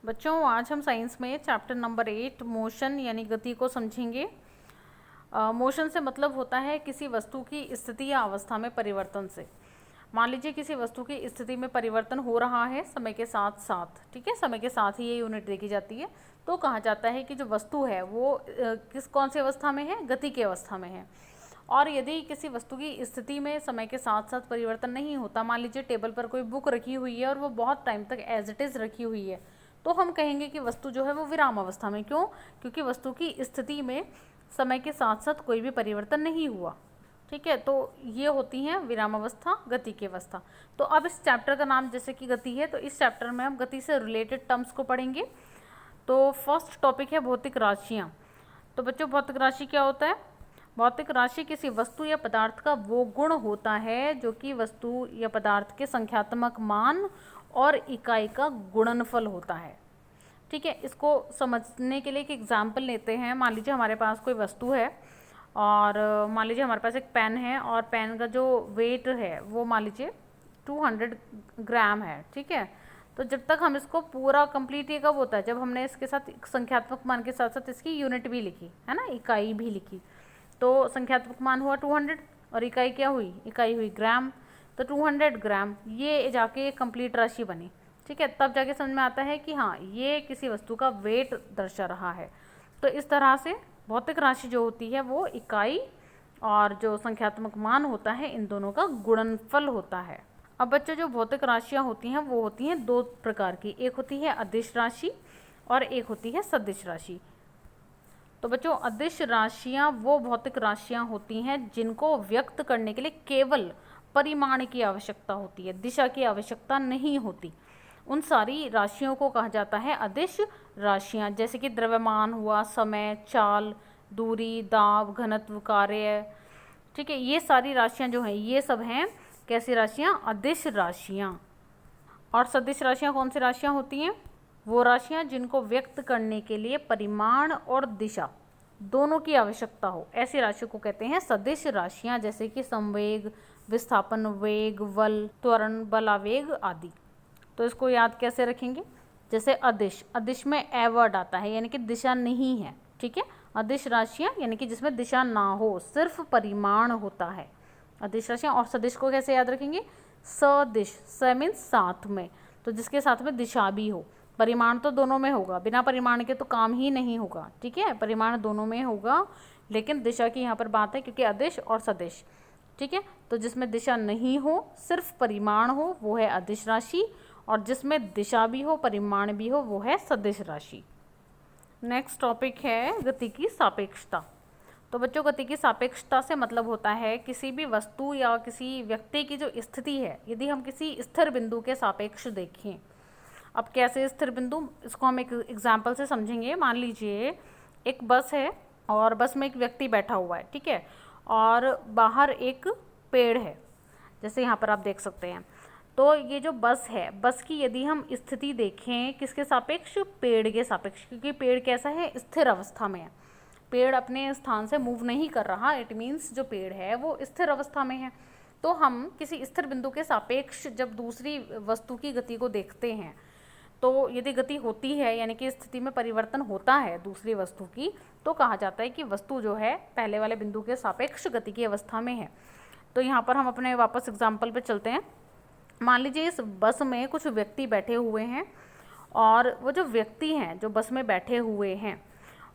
बच्चों आज हम साइंस में चैप्टर नंबर 8 मोशन यानी गति को समझेंगे। मोशन से मतलब होता है किसी वस्तु की स्थिति या अवस्था में परिवर्तन से। मान लीजिए किसी वस्तु की स्थिति में परिवर्तन हो रहा है समय के साथ साथ, ठीक है, समय के साथ ही ये यूनिट देखी जाती है, तो कहा जाता है कि जो वस्तु है वो कौन सी अवस्था में है, गति की अवस्था में है। और यदि किसी वस्तु की स्थिति में समय के साथ साथ परिवर्तन नहीं होता, मान लीजिए टेबल पर कोई बुक रखी हुई है और वो बहुत टाइम तक एज इट इज़ रखी हुई है, तो हम कहेंगे कि वस्तु जो है वो विराम अवस्था में। क्यों? क्योंकि वस्तु की स्थिति में समय के साथ साथ कोई भी परिवर्तन नहीं हुआ। ठीक है, तो ये होती हैं विराम अवस्था, गति की अवस्था। तो अब इस चैप्टर का नाम जैसे कि गति है, तो इस चैप्टर में हम गति से रिलेटेड टर्म्स को पढ़ेंगे। तो फर्स्ट टॉपिक है भौतिक राशियाँ। तो बच्चों भौतिक राशि क्या होता है? भौतिक राशि किसी वस्तु या पदार्थ का वो गुण होता है जो कि वस्तु या पदार्थ के संख्यात्मक मान और इकाई का गुणनफल होता है। ठीक है, इसको समझने के लिए एक एग्जाम्पल लेते हैं। मान लीजिए हमारे पास कोई वस्तु है और मान लीजिए हमारे पास एक पेन है और पेन का जो वेट है वो मान लीजिए 200 ग्राम है। ठीक है, तो जब तक हम इसको पूरा कंप्लीट, ये कब होता है? जब हमने इसके साथ संख्यात्मक मान के साथ साथ इसकी यूनिट भी लिखी है ना, इकाई भी लिखी। तो संख्यात्मक मान हुआ 200 और इकाई क्या हुई? इकाई हुई ग्राम। तो 200 ग्राम ये जाके कंप्लीट राशि बनी। ठीक है, तब जाके समझ में आता है कि हाँ ये किसी वस्तु का वेट दर्शा रहा है। तो इस तरह से भौतिक राशि जो होती है वो इकाई और जो संख्यात्मक मान होता है इन दोनों का गुणनफल होता है। अब बच्चों जो भौतिक राशियाँ होती हैं वो होती हैं दो प्रकार की, एक होती है अदिश राशि और एक होती है सदिश राशि। तो बच्चों अदिश राशियाँ वो भौतिक राशियाँ होती हैं जिनको व्यक्त करने के लिए केवल परिमाण की आवश्यकता होती है, दिशा की आवश्यकता नहीं होती। उन सारी राशियों को कहा जाता है अदिश राशियाँ, जैसे कि द्रव्यमान हुआ, समय, चाल, दूरी, दाब, घनत्व, कार्य। ठीक है, ये सारी राशियाँ जो हैं ये सब हैं कैसी राशियाँ? अदिश राशियाँ। और सदिश राशियाँ कौन सी राशियाँ होती हैं? वो राशियाँ जिनको व्यक्त करने के लिए परिमाण और दिशा दोनों की आवश्यकता हो, ऐसी राशि को कहते हैं सदिश राशियाँ, जैसे कि संवेग, विस्थापन, वेग, बल, त्वरण, बलावेग आदि। तो इसको याद कैसे रखेंगे? जैसे अदिश, अदिश में ए वर्ड आता है यानी कि दिशा नहीं है। ठीक है, अदिश राशियाँ यानी कि जिसमें दिशा ना हो, सिर्फ परिमाण होता है अदिश राशियाँ। और सदिश को कैसे याद रखेंगे? सदिश, स मीन्स साथ में, तो जिसके साथ में दिशा भी हो। परिमाण तो दोनों में होगा, बिना परिमाण के तो काम ही नहीं होगा। ठीक है, परिमाण दोनों में होगा, लेकिन दिशा की यहाँ पर बात है क्योंकि अदिश और सदिश। ठीक है, तो जिसमें दिशा नहीं हो, सिर्फ परिमाण हो, वो है अदिश राशि, और जिसमें दिशा भी हो, परिमाण भी हो, वो है सदिश राशि। नेक्स्ट टॉपिक है गति की सापेक्षता। तो बच्चों गति की सापेक्षता से मतलब होता है किसी भी वस्तु या किसी व्यक्ति की जो स्थिति है, यदि हम किसी स्थिर बिंदु के सापेक्ष देखें। अब कैसे स्थिर बिंदु, इसको हम एक एग्जाम्पल से समझेंगे। मान लीजिए एक बस है और बस में एक व्यक्ति बैठा हुआ है। ठीक है, और बाहर एक पेड़ है, जैसे यहाँ पर आप देख सकते हैं। तो ये जो बस है, बस की यदि हम स्थिति देखें किसके सापेक्ष? पेड़ के सापेक्ष, क्योंकि पेड़ कैसा है? स्थिर अवस्था में है। पेड़ अपने स्थान से मूव नहीं कर रहा, इट मीन्स जो पेड़ है वो स्थिर अवस्था में है। तो हम किसी स्थिर बिंदु के सापेक्ष जब दूसरी वस्तु की गति को देखते हैं, तो यदि गति होती है यानी कि स्थिति में परिवर्तन होता है दूसरी वस्तु की, तो कहा जाता है कि वस्तु जो है पहले वाले बिंदु के सापेक्ष गति की अवस्था में है। तो यहाँ पर हम अपने वापस एग्जाम्पल पे चलते हैं। मान लीजिए इस बस में कुछ व्यक्ति बैठे हुए हैं और वो जो व्यक्ति हैं जो बस में बैठे हुए हैं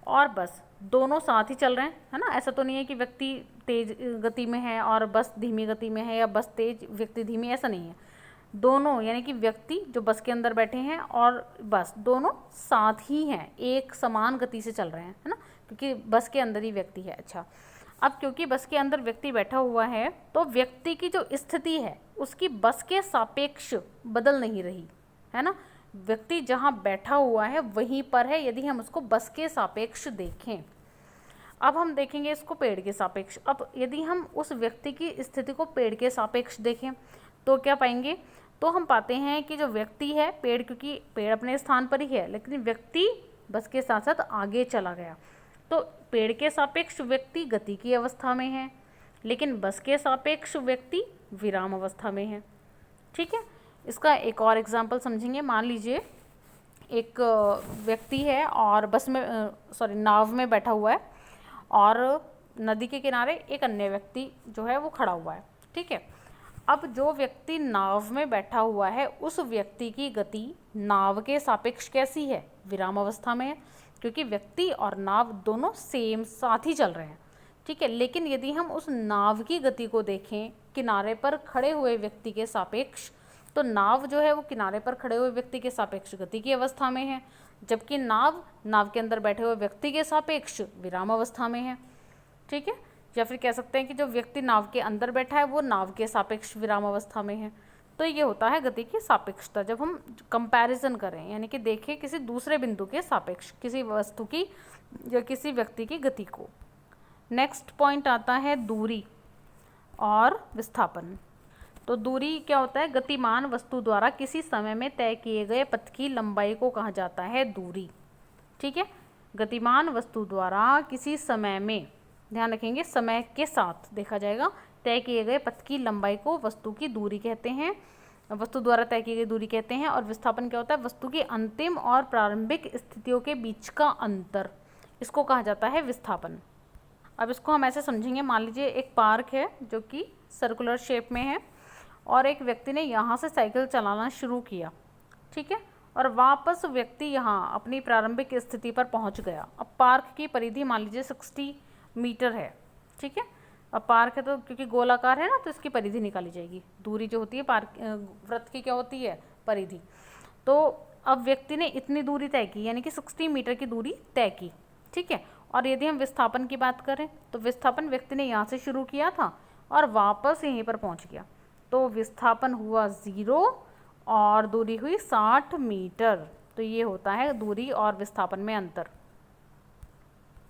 और बस दोनों साथ ही चल रहे हैं, है ना। ऐसा तो नहीं है कि व्यक्ति तेज गति में है और बस धीमी गति में है, या बस तेज व्यक्ति धीमी, ऐसा नहीं है। दोनों यानी कि व्यक्ति जो बस के अंदर बैठे हैं और बस दोनों साथ ही हैं, एक समान गति से चल रहे हैं, है ना, क्योंकि बस के अंदर ही व्यक्ति है। अच्छा, अब क्योंकि बस के अंदर व्यक्ति बैठा हुआ है, तो व्यक्ति की जो स्थिति है उसकी बस के सापेक्ष बदल नहीं रही, है ना। व्यक्ति जहाँ बैठा हुआ है वहीं पर है, यदि हम उसको बस के सापेक्ष देखें। अब हम देखेंगे इसको पेड़ के सापेक्ष। अब यदि हम उस व्यक्ति की स्थिति को पेड़ के सापेक्ष देखें तो क्या पाएंगे? तो हम पाते हैं कि जो व्यक्ति है, पेड़, क्योंकि पेड़ अपने स्थान पर ही है, लेकिन व्यक्ति बस के साथ साथ आगे चला गया। तो पेड़ के सापेक्ष व्यक्ति गति की अवस्था में है, लेकिन बस के सापेक्ष व्यक्ति विराम अवस्था में है। ठीक है, इसका एक और एग्जाम्पल समझेंगे। मान लीजिए एक व्यक्ति है और नाव में बैठा हुआ है और नदी के किनारे एक अन्य व्यक्ति जो है वो खड़ा हुआ है। ठीक है, अब जो व्यक्ति नाव में बैठा हुआ है उस व्यक्ति की गति नाव के सापेक्ष कैसी है? विराम अवस्था में है, क्योंकि व्यक्ति और नाव दोनों सेम साथ ही चल रहे हैं। ठीक है, लेकिन यदि हम उस नाव की गति को देखें किनारे पर खड़े हुए व्यक्ति के सापेक्ष, तो नाव जो है वो किनारे पर खड़े हुए व्यक्ति के सापेक्ष गति की अवस्था में है, जबकि नाव के अंदर बैठे हुए व्यक्ति के सापेक्ष विराम अवस्था में है। ठीक है, या फिर कह सकते हैं कि जो व्यक्ति नाव के अंदर बैठा है वो नाव के सापेक्ष विराम अवस्था में है। तो ये होता है गति की सापेक्षता, जब हम कंपैरिजन करें, यानी कि देखें किसी दूसरे बिंदु के सापेक्ष किसी वस्तु की या किसी व्यक्ति की गति को। नेक्स्ट पॉइंट आता है दूरी और विस्थापन। तो दूरी क्या होता है? गतिमान वस्तु द्वारा किसी समय में तय किए गए पथ की लंबाई को कहा जाता है दूरी। ठीक है, गतिमान वस्तु द्वारा किसी समय में, ध्यान रखेंगे समय के साथ देखा जाएगा, तय किए गए पथ की लंबाई को वस्तु की दूरी कहते हैं, वस्तु द्वारा तय की गई दूरी कहते हैं। और विस्थापन क्या होता है? वस्तु की अंतिम और प्रारंभिक स्थितियों के बीच का अंतर, इसको कहा जाता है विस्थापन। अब इसको हम ऐसे समझेंगे, मान लीजिए एक पार्क है जो कि सर्कुलर शेप में है और एक व्यक्ति ने यहाँ से साइकिल चलाना शुरू किया। ठीक है, और वापस व्यक्ति यहाँ अपनी प्रारंभिक स्थिति पर पहुँच गया। अब पार्क की परिधि मान लीजिए 60 मीटर है। ठीक है, अब पार्क है तो क्योंकि गोलाकार है ना, तो इसकी परिधि निकाली जाएगी। दूरी जो होती है पार्क वृत्त की क्या होती है? परिधि। तो अब व्यक्ति ने इतनी दूरी तय की, यानी कि 60 मीटर की दूरी तय की। ठीक है, और यदि हम विस्थापन की बात करें तो विस्थापन व्यक्ति ने यहाँ से शुरू किया था और वापस यहीं पर पहुँच गया, तो विस्थापन हुआ 0 और दूरी हुई 60 मीटर। तो ये होता है दूरी और विस्थापन में अंतर,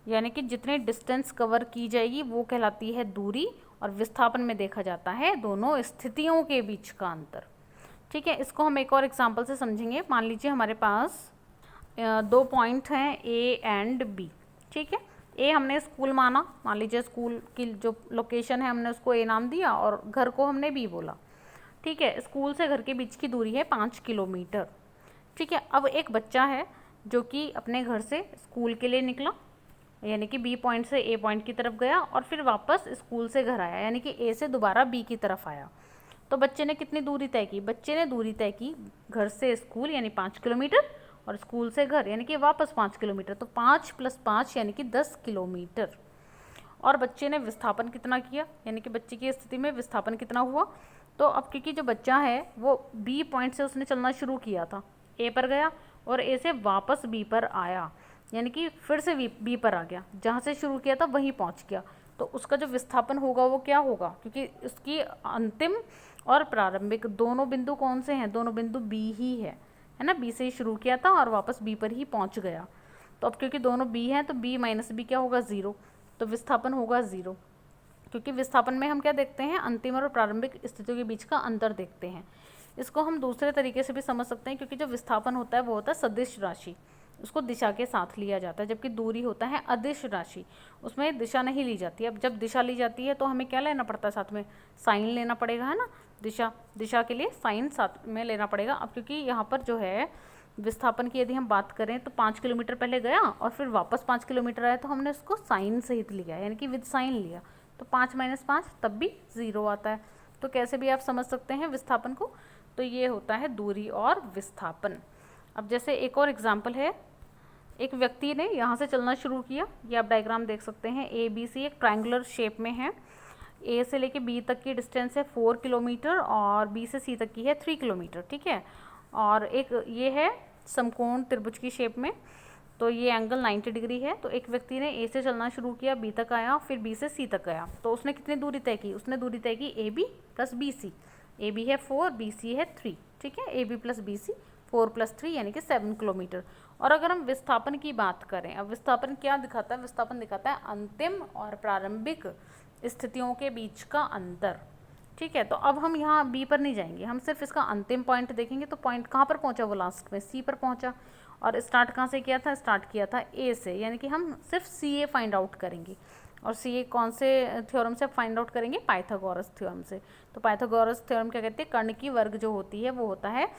यानी कि जितने डिस्टेंस कवर की जाएगी वो कहलाती है दूरी, और विस्थापन में देखा जाता है दोनों स्थितियों के बीच का अंतर। ठीक है, इसको हम एक और एग्जांपल से समझेंगे। मान लीजिए हमारे पास 2 पॉइंट हैं ए एंड बी। ठीक है, ए हमने स्कूल माना, मान लीजिए स्कूल की जो लोकेशन है हमने उसको ए नाम दिया और घर को हमने बी बोला। ठीक है, स्कूल से घर के बीच की दूरी है 5 किलोमीटर। ठीक है, अब एक बच्चा है जो कि अपने घर से स्कूल के लिए निकला, यानी कि बी पॉइंट से ए पॉइंट की तरफ गया और फिर वापस स्कूल से घर आया, यानी कि ए से दोबारा बी की तरफ आया। तो बच्चे ने कितनी दूरी तय की? बच्चे ने दूरी तय की घर से स्कूल यानी 5 किलोमीटर और स्कूल से घर यानी कि वापस 5 किलोमीटर, तो 5 + 5 यानी कि 10 किलोमीटर। और बच्चे ने विस्थापन कितना किया, यानी कि बच्चे की स्थिति में विस्थापन कितना हुआ? तो अब क्योंकि जो बच्चा है वो बी पॉइंट से उसने चलना शुरू किया था, ए पर गया और ए से वापस बी पर आया, यानी कि फिर से बी पर आ गया, जहाँ से शुरू किया था वहीं पहुँच गया, तो उसका जो विस्थापन होगा वो क्या होगा? क्योंकि उसकी अंतिम और प्रारंभिक दोनों बिंदु कौन से हैं? दोनों बिंदु बी ही है ना, बी से ही शुरू किया था और वापस बी पर ही पहुँच गया। तो अब क्योंकि दोनों बी हैं तो बी माइनस बी क्या होगा? 0। तो विस्थापन होगा 0, क्योंकि विस्थापन में हम क्या देखते हैं? अंतिम और प्रारंभिक स्थितियों के बीच का अंतर देखते हैं। इसको हम दूसरे तरीके से भी समझ सकते हैं, क्योंकि जो विस्थापन होता है वो होता है सदिश राशि, उसको दिशा के साथ लिया जाता है, जबकि दूरी होता है अदिश राशि, उसमें दिशा नहीं ली जाती। अब जब दिशा ली जाती है तो हमें क्या लेना पड़ता है? साथ में साइन लेना पड़ेगा, है ना। दिशा के लिए साइन साथ में लेना पड़ेगा। अब क्योंकि यहाँ पर जो है विस्थापन की यदि हम बात करें तो 5 किलोमीटर पहले गया और फिर वापस 5 किलोमीटर आया, तो हमने उसको साइन सहित लिया, यानी कि विद साइन लिया, तो 5 - 5 तब भी 0 आता है। तो कैसे भी आप समझ सकते हैं विस्थापन को। तो ये होता है दूरी और विस्थापन। अब जैसे एक और एग्जाम्पल है, एक व्यक्ति ने यहाँ से चलना शुरू किया, ये आप डायग्राम देख सकते हैं, ABC एक ट्रायंगुलर शेप में है। A से लेके B तक की डिस्टेंस है 4 किलोमीटर और B से C तक की है 3 किलोमीटर। ठीक है, और एक ये है समकोण त्रिभुज की शेप में, तो ये एंगल 90 डिग्री है। तो एक व्यक्ति ने A से चलना शुरू किया, B तक आया, फिर B से C तक गया, तो उसने कितनी दूरी तय की? उसने दूरी तय की AB + BC। AB है 4, BC है 3। ठीक है, AB + BC 4 + 3 यानी कि 7 किलोमीटर। और अगर हम विस्थापन की बात करें, अब विस्थापन क्या दिखाता है? विस्थापन दिखाता है अंतिम और प्रारंभिक स्थितियों के बीच का अंतर। ठीक है, तो अब हम यहाँ बी पर नहीं जाएंगे, हम सिर्फ इसका अंतिम पॉइंट देखेंगे। तो पॉइंट कहाँ पर पहुँचा? वो लास्ट में सी पर पहुँचा। और स्टार्ट कहाँ से किया था? स्टार्ट किया था ए से, यानी कि हम सिर्फ सी ए फाइंड आउट करेंगे। और सी ए कौन से थ्योरम से फाइंड आउट करेंगे? पाइथागोरस थ्योरम से। तो पाइथागोरस थ्योरम क्या कहते हैं? कर्ण की वर्ग जो होती है वो होता है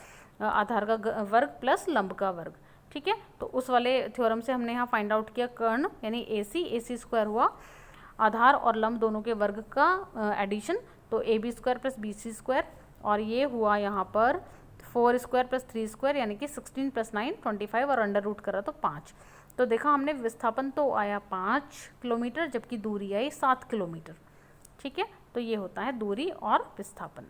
आधार का वर्ग प्लस लंब का वर्ग। ठीक है, तो उस वाले थ्योरम से हमने यहाँ फाइंड आउट किया कर्ण यानी AC स्क्वायर हुआ आधार और लंब दोनों के वर्ग का एडिशन, तो AB square plus BC square, और ये हुआ यहाँ पर 4 स्क्वायर प्लस 3 स्क्वायर यानी कि 16 प्लस 9 25 और अंडर रूट करा तो 5। तो देखा हमने विस्थापन तो आया 5 किलोमीटर जबकि दूरी आई 7 किलोमीटर। ठीक है, तो ये होता है दूरी और विस्थापन।